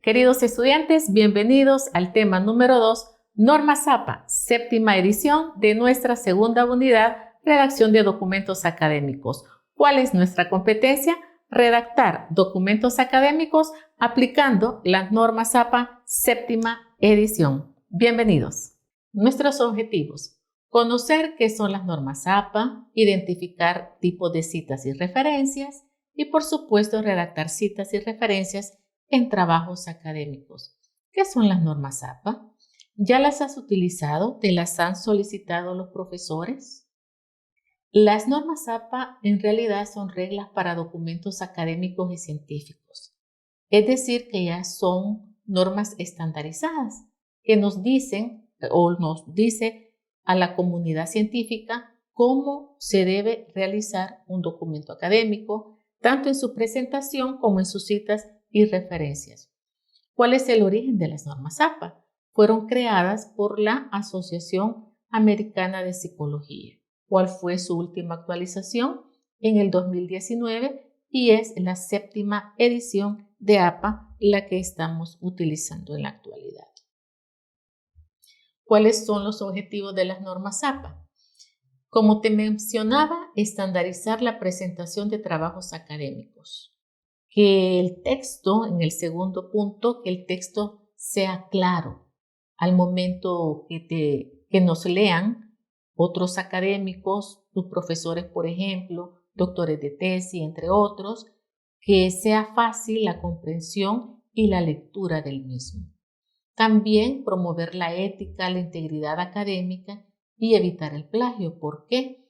Queridos estudiantes, bienvenidos al tema número 2, Normas APA, séptima edición de nuestra segunda unidad, redacción de documentos académicos. ¿Cuál es nuestra competencia? Redactar documentos académicos aplicando las normas APA, séptima edición. Bienvenidos. Nuestros objetivos: conocer qué son las normas APA, identificar tipos de citas y referencias y, por supuesto, redactar citas y referencias en trabajos académicos. ¿Qué son las normas APA? ¿Ya las has utilizado? ¿Te las han solicitado los profesores? Las normas APA en realidad son reglas para documentos académicos y científicos. Es decir, que ya son normas estandarizadas que nos dicen o nos dice a la comunidad científica cómo se debe realizar un documento académico, tanto en su presentación como en sus citas y referencias. ¿Cuál es el origen de las normas APA? Fueron creadas por la Asociación Americana de Psicología. ¿Cuál fue su última actualización? En el 2019, y es la séptima edición de APA la que estamos utilizando en la actualidad. ¿Cuáles son los objetivos de las normas APA? Como te mencionaba, estandarizar la presentación de trabajos académicos. Que el texto, en el segundo punto, que el texto sea claro al momento que nos lean otros académicos, tus profesores, por ejemplo, doctores de tesis, entre otros, que sea fácil la comprensión y la lectura del mismo. También promover la ética, la integridad académica y evitar el plagio. ¿Por qué?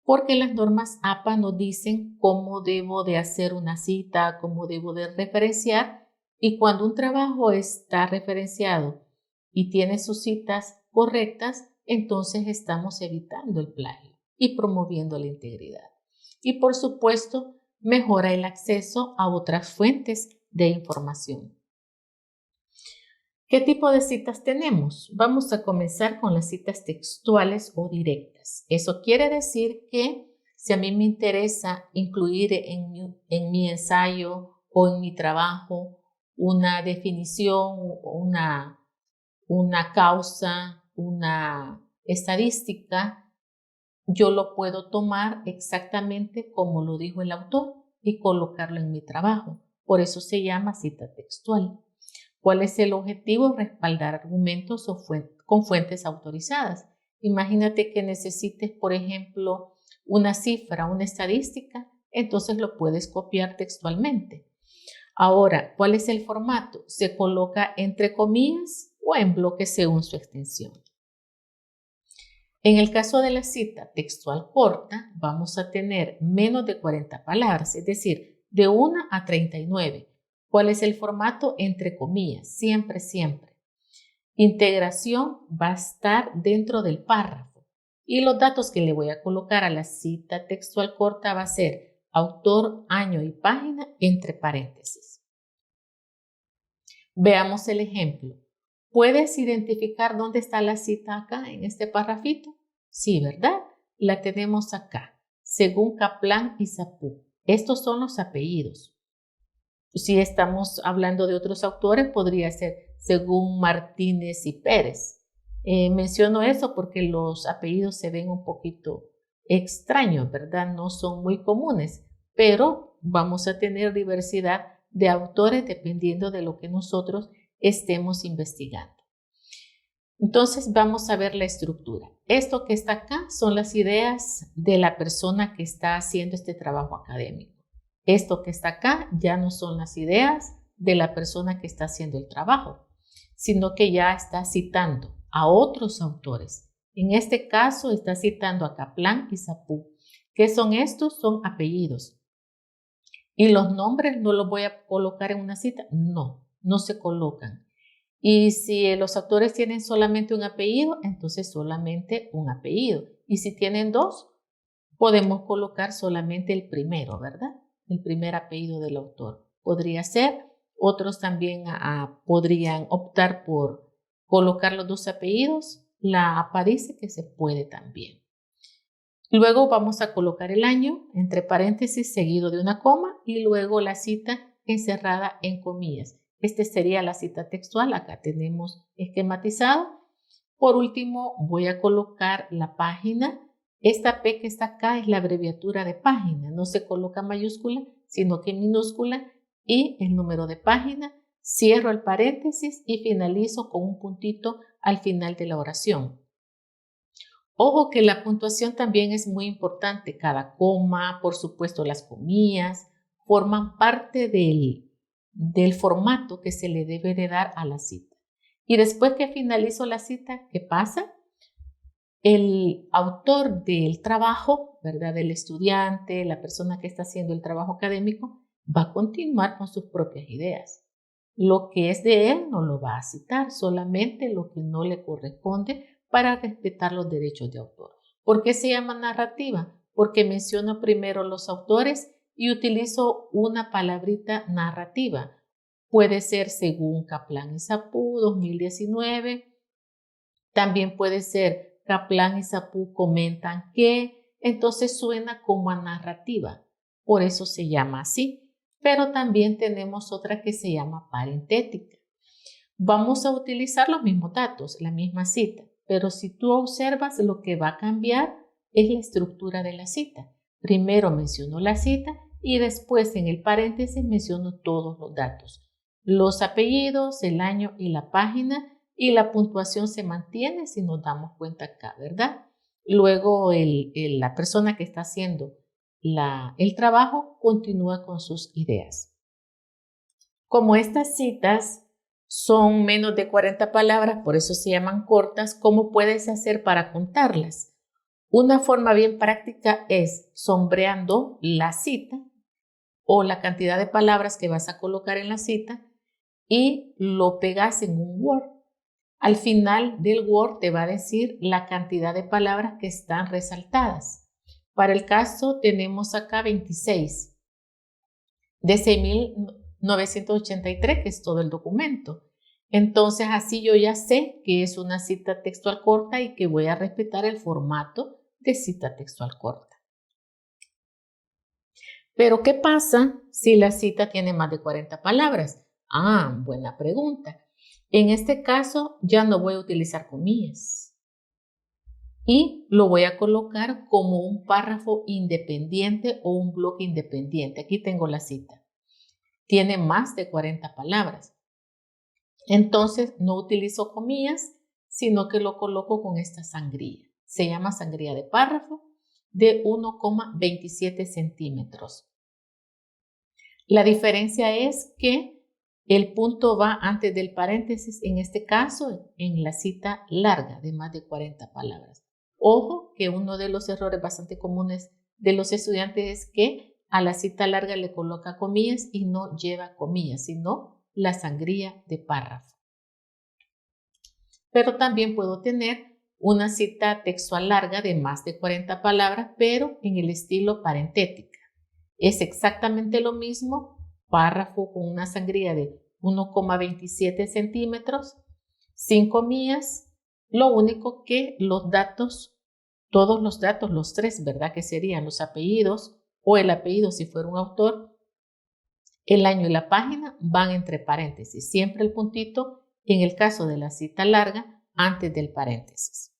Porque las normas APA nos dicen cómo debo de hacer una cita, cómo debo de referenciar, y cuando un trabajo está referenciado y tiene sus citas correctas, entonces estamos evitando el plagio y promoviendo la integridad. Y por supuesto, mejora el acceso a otras fuentes de información. ¿Qué tipo de citas tenemos? Vamos a comenzar con las citas textuales o directas. Eso quiere decir que si a mí me interesa incluir en mi ensayo o en mi trabajo una definición, una causa, una estadística, yo lo puedo tomar exactamente como lo dijo el autor y colocarlo en mi trabajo. Por eso se llama cita textual. ¿Cuál es el objetivo? Respaldar argumentos con fuentes autorizadas. Imagínate que necesites, por ejemplo, una cifra, una estadística, entonces lo puedes copiar textualmente. Ahora, ¿cuál es el formato? Se coloca entre comillas o en bloques según su extensión. En el caso de la cita textual corta, vamos a tener menos de 40 palabras, es decir, de 1 a 39. ¿Cuál es el formato? Entre comillas, siempre, siempre. Integración va a estar dentro del párrafo y los datos que le voy a colocar a la cita textual corta va a ser autor, año y página entre paréntesis. Veamos el ejemplo. ¿Puedes identificar dónde está la cita acá en este párrafito? Sí, ¿verdad? La tenemos acá, según Kaplan y Sapú. Estos son los apellidos. Si estamos hablando de otros autores, podría ser según Martínez y Pérez. Menciono eso porque los apellidos se ven un poquito extraños, ¿verdad? No son muy comunes, pero vamos a tener diversidad de autores dependiendo de lo que nosotros estemos investigando. Entonces vamos a ver la estructura. Esto que está acá son las ideas de la persona que está haciendo este trabajo académico. Esto que está acá ya no son las ideas de la persona que está haciendo el trabajo, sino que ya está citando a otros autores. En este caso está citando a Kaplan y Sapú. ¿Qué son estos? Son apellidos. ¿Y los nombres no los voy a colocar en una cita? No, no se colocan. Y si los autores tienen solamente un apellido, entonces solamente un apellido. Y si tienen dos, podemos colocar solamente el primero, ¿verdad? El primer apellido del autor. Podría ser, otros también podrían optar por colocar los dos apellidos. La APA dice que se puede también. Luego vamos a colocar el año entre paréntesis seguido de una coma y luego la cita encerrada en comillas. Esta sería la cita textual. Acá tenemos esquematizado. Por último, voy a colocar la página. Esta P que está acá es la abreviatura de página. No se coloca mayúscula, sino que minúscula, y el número de página. Cierro el paréntesis y finalizo con un puntito al final de la oración. Ojo que la puntuación también es muy importante. Cada coma, por supuesto las comillas, forman parte del formato que se le debe de dar a la cita. Y después que finalizo la cita, ¿qué pasa? El autor del trabajo, ¿verdad? Del estudiante, la persona que está haciendo el trabajo académico, va a continuar con sus propias ideas. Lo que es de él no lo va a citar, solamente lo que no le corresponde para respetar los derechos de autor. ¿Por qué se llama narrativa? Porque menciono primero los autores y utilizo una palabrita narrativa. Puede ser según Kaplan y Sapú 2019. También puede ser Kaplan y Sapú comentan que. Entonces suena como a narrativa. Por eso se llama así. Pero también tenemos otra que se llama parentética. Vamos a utilizar los mismos datos, la misma cita. Pero si tú observas, lo que va a cambiar es la estructura de la cita. Primero menciono la cita y después en el paréntesis menciono todos los datos. Los apellidos, el año y la página, y la puntuación se mantiene si nos damos cuenta acá, ¿verdad? Luego la persona que está haciendo el trabajo continúa con sus ideas. Como estas citas son menos de 40 palabras, por eso se llaman cortas, ¿cómo puedes hacer para contarlas? Una forma bien práctica es sombreando la cita o la cantidad de palabras que vas a colocar en la cita y lo pegas en un Word. Al final del Word te va a decir la cantidad de palabras que están resaltadas. Para el caso tenemos acá 26 de 6.983, que es todo el documento. Entonces así yo ya sé que es una cita textual corta y que voy a respetar el formato de cita textual corta. Pero ¿qué pasa si la cita tiene más de 40 palabras? Buena pregunta. En este caso ya no voy a utilizar comillas y lo voy a colocar como un párrafo independiente o un bloque independiente. Aquí tengo la cita. Tiene más de 40 palabras. Entonces no utilizo comillas, sino que lo coloco con esta sangría. Se llama sangría de párrafo de 1,27 centímetros. La diferencia es que el punto va antes del paréntesis, en este caso en la cita larga de más de 40 palabras. Ojo que uno de los errores bastante comunes de los estudiantes es que a la cita larga le coloca comillas y no lleva comillas, sino la sangría de párrafo. Pero también puedo tener una cita textual larga de más de 40 palabras, pero en el estilo parentética. Es exactamente lo mismo, párrafo con una sangría de 1,27 centímetros, sin comillas. Lo único que los datos, todos los datos, los tres, ¿verdad? Que serían los apellidos o el apellido si fuera un autor, el año y la página van entre paréntesis. Siempre el puntito, en el caso de la cita larga, antes del paréntesis.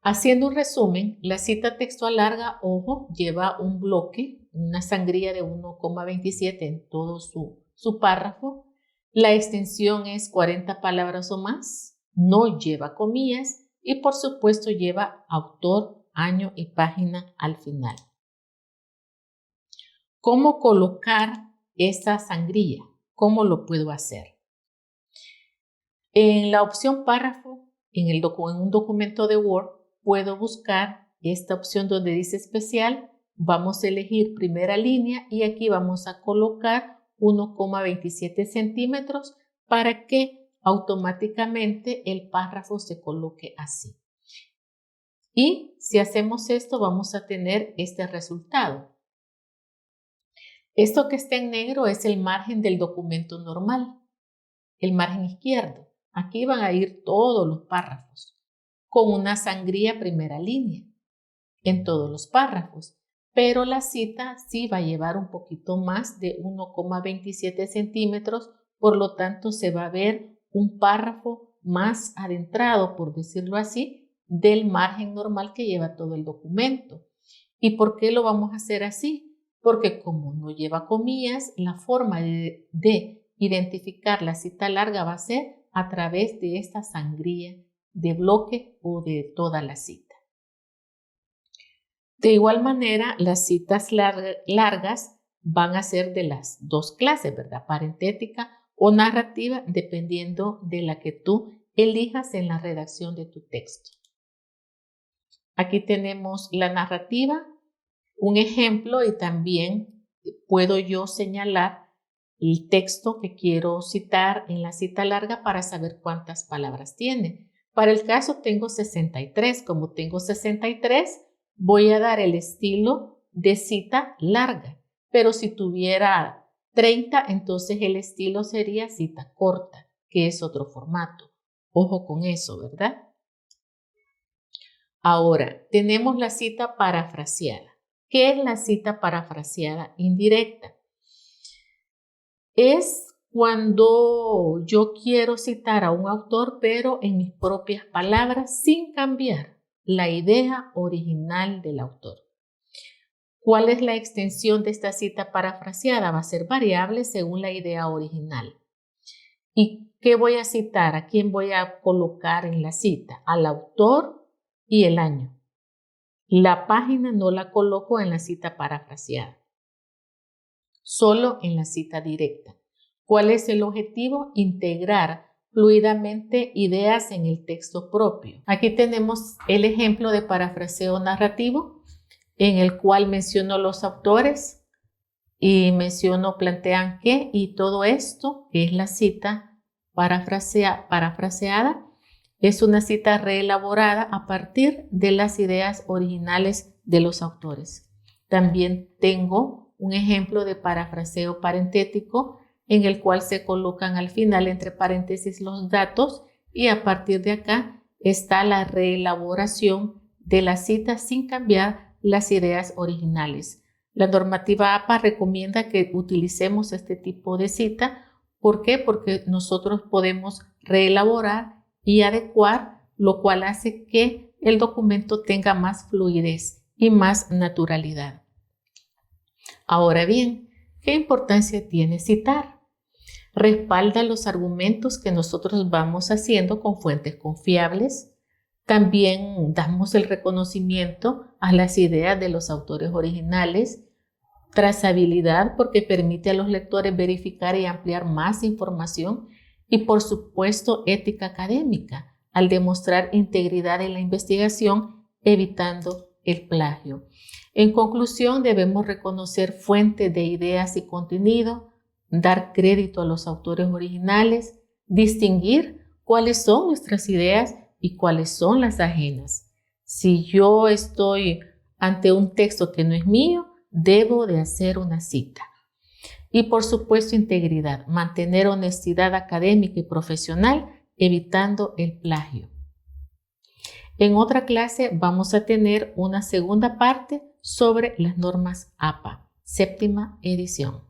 Haciendo un resumen, la cita textual larga, ojo, lleva un bloque, una sangría de 1,27 en todo su párrafo. La extensión es 40 palabras o más, no lleva comillas y por supuesto lleva autor, año y página al final. ¿Cómo colocar esta sangría? ¿Cómo lo puedo hacer? En la opción párrafo, en un documento de Word, puedo buscar esta opción donde dice especial. Vamos a elegir primera línea y aquí vamos a colocar 1,27 centímetros para que automáticamente el párrafo se coloque así. Y si hacemos esto, vamos a tener este resultado. Esto que está en negro es el margen del documento normal, el margen izquierdo. Aquí van a ir todos los párrafos. con una sangría primera línea en todos los párrafos, pero la cita sí va a llevar un poquito más de 1,27 centímetros, por lo tanto se va a ver un párrafo más adentrado, por decirlo así, del margen normal que lleva todo el documento. ¿Y por qué lo vamos a hacer así? Porque como no lleva comillas, la forma de identificar la cita larga va a ser a través de esta sangría de bloque o de toda la cita. De igual manera, las citas largas van a ser de las dos clases, ¿verdad? Parentética o narrativa, dependiendo de la que tú elijas en la redacción de tu texto. Aquí tenemos la narrativa, un ejemplo, y también puedo yo señalar el texto que quiero citar en la cita larga para saber cuántas palabras tiene. Para el caso tengo 63. Como tengo 63, voy a dar el estilo de cita larga. Pero si tuviera 30, entonces el estilo sería cita corta, que es otro formato. Ojo con eso, ¿verdad? Ahora, tenemos la cita parafraseada. ¿Qué es la cita parafraseada indirecta? Es cuando yo quiero citar a un autor, pero en mis propias palabras, sin cambiar la idea original del autor. ¿Cuál es la extensión de esta cita parafraseada? Va a ser variable según la idea original. ¿Y qué voy a citar? ¿A quién voy a colocar en la cita? Al autor y el año. La página no la coloco en la cita parafraseada, solo en la cita directa. ¿Cuál es el objetivo? Integrar fluidamente ideas en el texto propio. Aquí tenemos el ejemplo de parafraseo narrativo, en el cual menciono los autores y menciono plantean qué, y todo esto, que es la cita parafraseada, es una cita reelaborada a partir de las ideas originales de los autores. También tengo un ejemplo de parafraseo parentético, en el cual se colocan al final entre paréntesis los datos, y a partir de acá está la reelaboración de la cita sin cambiar las ideas originales. La normativa APA recomienda que utilicemos este tipo de cita. ¿Por qué? Porque nosotros podemos reelaborar y adecuar, lo cual hace que el documento tenga más fluidez y más naturalidad. Ahora bien, ¿qué importancia tiene citar? Respalda los argumentos que nosotros vamos haciendo con fuentes confiables. También damos el reconocimiento a las ideas de los autores originales. Trazabilidad, porque permite a los lectores verificar y ampliar más información. Y por supuesto, ética académica, al demostrar integridad en la investigación, evitando el plagio. En conclusión, debemos reconocer fuentes de ideas y contenido, dar crédito a los autores originales, distinguir cuáles son nuestras ideas y cuáles son las ajenas. Si yo estoy ante un texto que no es mío, debo de hacer una cita. Y por supuesto, integridad, mantener honestidad académica y profesional, evitando el plagio. En otra clase vamos a tener una segunda parte sobre las normas APA, 7ª edición.